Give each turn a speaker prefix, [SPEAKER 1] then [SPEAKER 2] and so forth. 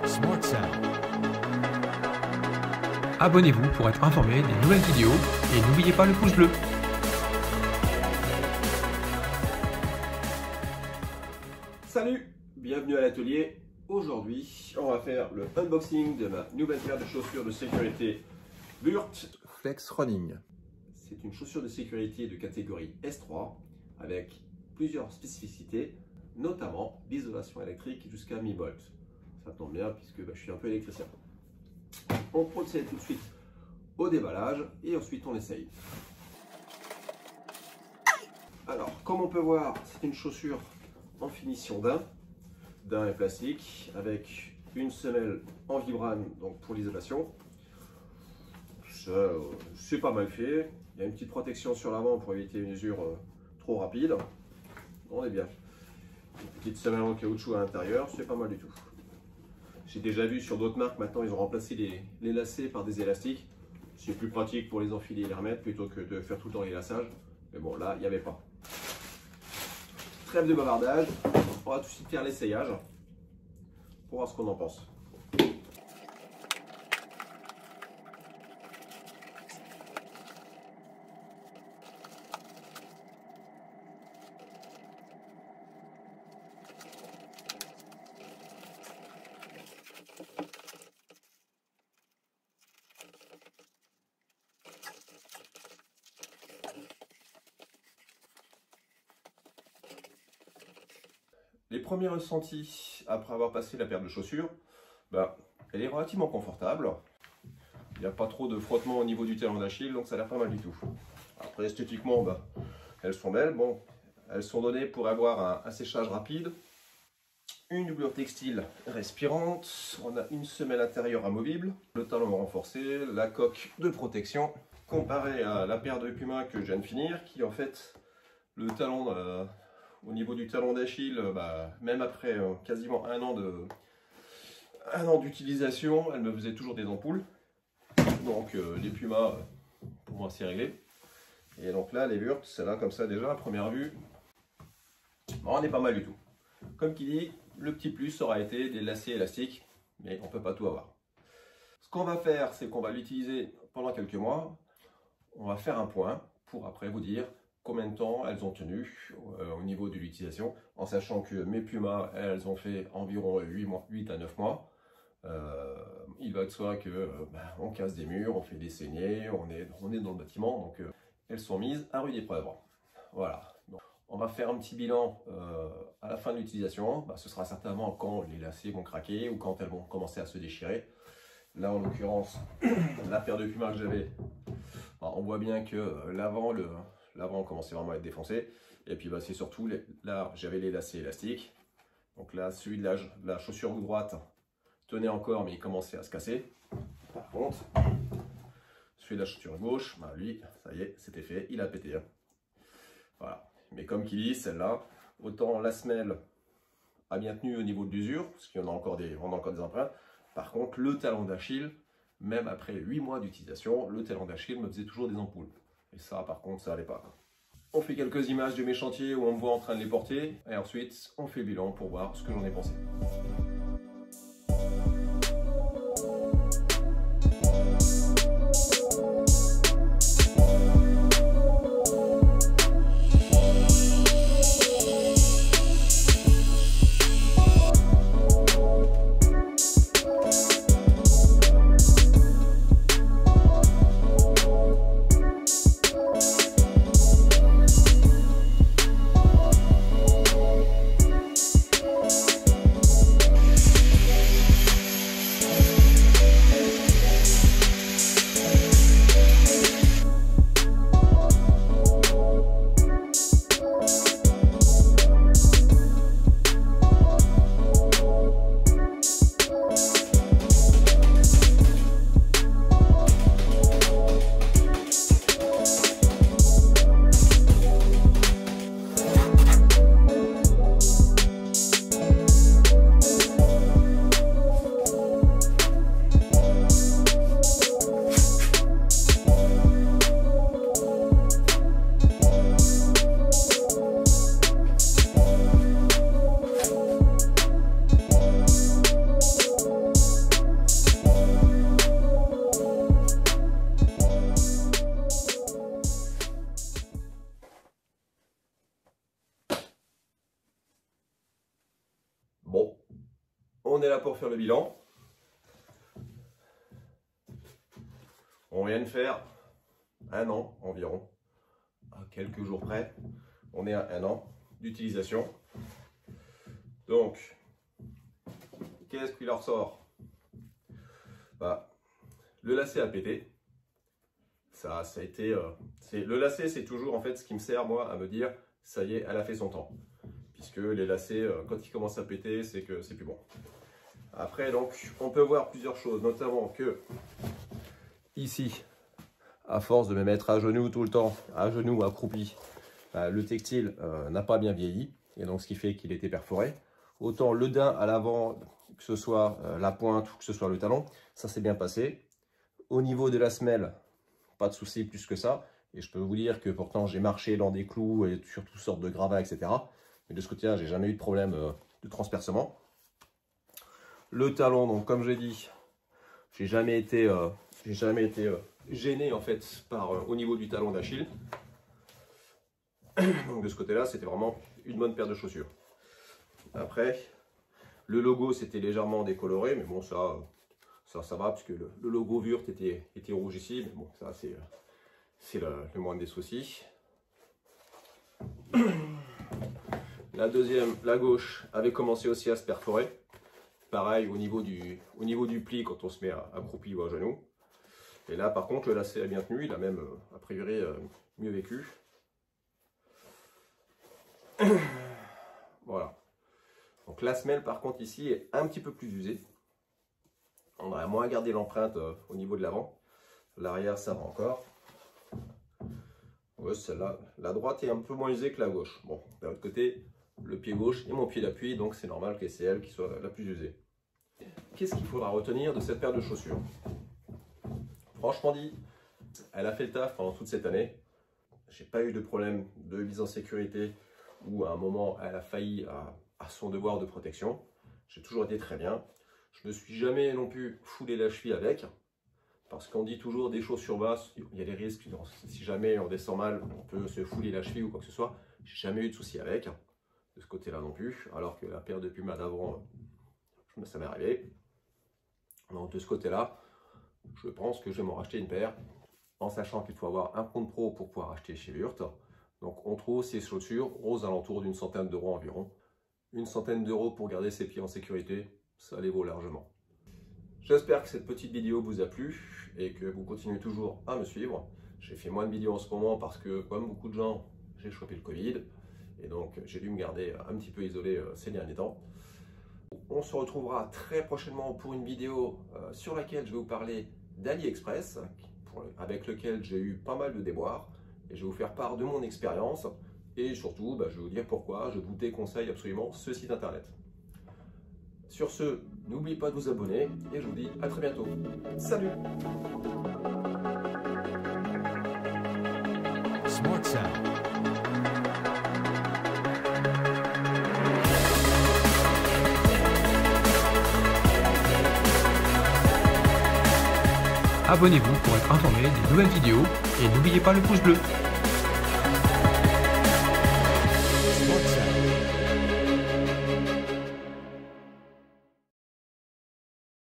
[SPEAKER 1] Smart Sound. Abonnez-vous pour être informé des nouvelles vidéos et n'oubliez pas le pouce bleu.
[SPEAKER 2] Salut, bienvenue à l'atelier. Aujourd'hui, on va faire le unboxing de ma nouvelle paire de chaussures de sécurité Burt Flex Running. C'est une chaussure de sécurité de catégorie S3 avec plusieurs spécificités, notamment l'isolation électrique jusqu'à 1000 volts. Ça tombe bien puisque je suis un peu électricien. On procède tout de suite au déballage et ensuite on essaye. Alors, comme on peut voir, c'est une chaussure en finition daim et plastique avec une semelle en vibrane donc pour l'isolation. C'est pas mal fait. Il y a une petite protection sur l'avant pour éviter une usure trop rapide. On est bien. Une petite semelle en caoutchouc à l'intérieur, c'est pas mal du tout. J'ai déjà vu sur d'autres marques, maintenant ils ont remplacé les lacets par des élastiques. C'est plus pratique pour les enfiler et les remettre plutôt que de faire tout le temps les lassages. Mais bon, là, il n'y avait pas. Trêve de bavardage, on va tout de suite faire l'essayage pour voir ce qu'on en pense. Les premiers ressentis après avoir passé la paire de chaussures, elle est relativement confortable. Il n'y a pas trop de frottement au niveau du talon d'Achille, donc ça a l'air pas mal du tout. Après, esthétiquement, elles sont belles. Bon, elles sont données pour avoir un séchage rapide, une doublure textile respirante, on a une semelle intérieure amovible, le talon renforcé, la coque de protection, comparé à la paire de Puma que je viens de finir, qui en fait, le talon... au niveau du talon d'Achille, même après quasiment un an d'utilisation, elle me faisait toujours des ampoules. Donc les Pumas, pour moi c'est réglé. Et donc là, les Burt, celle-là comme ça déjà, à première vue, on n'est pas mal du tout. Comme qui dit, le petit plus aura été des lacets élastiques, mais on ne peut pas tout avoir. Ce qu'on va faire, c'est qu'on va l'utiliser pendant quelques mois. On va faire un point pour après vous dire combien de temps elles ont tenu au niveau de l'utilisation, en sachant que mes Pumas, elles ont fait environ 8 à 9 mois. Il va de soi que on casse des murs, on fait des saignées, on est dans le bâtiment, donc elles sont mises à rude épreuve. Voilà. Donc, on va faire un petit bilan à la fin de l'utilisation. Ce sera certainement quand les lacets vont craquer ou quand elles vont commencer à se déchirer. Là, en l'occurrence, la paire de Pumas que j'avais, on voit bien que l'avant commençait vraiment à être défoncé. Et puis c'est surtout, là j'avais les lacets élastiques. Donc là, celui de la chaussure droite tenait encore, mais il commençait à se casser. Par contre, celui de la chaussure gauche, lui, ça y est, c'était fait, il a pété. Voilà. Mais comme qu'il dit, celle-là, autant la semelle a bien tenu au niveau de l'usure, parce qu'on a encore des empreintes. Par contre, le talon d'Achille, même après 8 mois d'utilisation, le talon d'Achille me faisait toujours des ampoules. Et ça, par contre, ça n'allait pas. On fait quelques images de mes chantiers où on me voit en train de les porter. Et ensuite, on fait le bilan pour voir ce que j'en ai pensé. on est là pour faire le bilan. On vient de faire 1 an environ, à quelques jours près. On est à 1 an d'utilisation. Donc, qu'est-ce qu'il en ressort? Le lacet a pété. Ça a été. Le lacet, c'est toujours en fait ce qui me sert moi à me dire, ça y est, elle a fait son temps. Puisque les lacets, quand ils commencent à péter, c'est que c'est plus bon. Après, donc, on peut voir plusieurs choses, notamment que ici, à force de me mettre à genoux tout le temps, à genoux, accroupi, le textile n'a pas bien vieilli, et donc ce qui fait qu'il était perforé. Autant le daim à l'avant, que ce soit la pointe ou que ce soit le talon, ça s'est bien passé. Au niveau de la semelle, pas de souci plus que ça. Et je peux vous dire que pourtant j'ai marché dans des clous et sur toutes sortes de gravats, etc. Mais de ce côté-là, j'ai jamais eu de problème de transpercement. Le talon, donc comme j'ai dit, j'ai jamais été gêné en fait au niveau du talon d'Achille. Donc de ce côté-là, c'était vraiment une bonne paire de chaussures. Après, le logo c'était légèrement décoloré, mais bon ça va puisque le logo Wurt était rouge ici, mais bon ça c'est le moindre des soucis. La deuxième, la gauche, avait commencé aussi à se perforer. Pareil au niveau du pli quand on se met accroupi ou à genoux. Et là par contre le lacet a bien tenu, il a même a priori mieux vécu. Voilà. Donc la semelle par contre ici est un petit peu plus usée. On aurait moins gardé l'empreinte au niveau de l'avant. L'arrière ça va encore. Ouais, celle-là, la droite est un peu moins usée que la gauche. Bon, d'un autre côté, le pied gauche et mon pied d'appui, donc c'est normal que c'est elle qui soit la plus usée. Qu'est-ce qu'il faudra retenir de cette paire de chaussures? Franchement dit, elle a fait le taf pendant toute cette année. J'ai pas eu de problème de mise en sécurité ou à un moment elle a failli à son devoir de protection. J'ai toujours été très bien. Je me suis jamais non plus foulé la cheville avec. Parce qu'on dit toujours des chaussures basses, il y a des risques. Si jamais on descend mal, on peut se fouler la cheville ou quoi que ce soit. J'ai jamais eu de souci avec, de ce côté-là non plus. Alors que la paire de Puma d'avant, ça m'est arrivé. Donc de ce côté-là, je pense que je vais m'en racheter une paire, en sachant qu'il faut avoir un compte pro pour pouvoir acheter chez Wurt. Donc on trouve ces chaussures aux alentours d'une centaine d'euros environ. Une centaine d'euros pour garder ses pieds en sécurité, ça les vaut largement. J'espère que cette petite vidéo vous a plu et que vous continuez toujours à me suivre. J'ai fait moins de vidéos en ce moment parce que, comme beaucoup de gens, j'ai chopé le Covid. Et donc, j'ai dû me garder un petit peu isolé ces derniers temps. On se retrouvera très prochainement pour une vidéo sur laquelle je vais vous parler d'AliExpress, avec lequel j'ai eu pas mal de déboires. Et je vais vous faire part de mon expérience. Et surtout, je vais vous dire pourquoi je vous déconseille absolument ce site internet. Sur ce, n'oubliez pas de vous abonner et je vous dis à très bientôt. Salut!
[SPEAKER 3] Smart Sound.
[SPEAKER 1] Abonnez-vous pour être informé des nouvelles vidéos et n'oubliez pas le pouce bleu.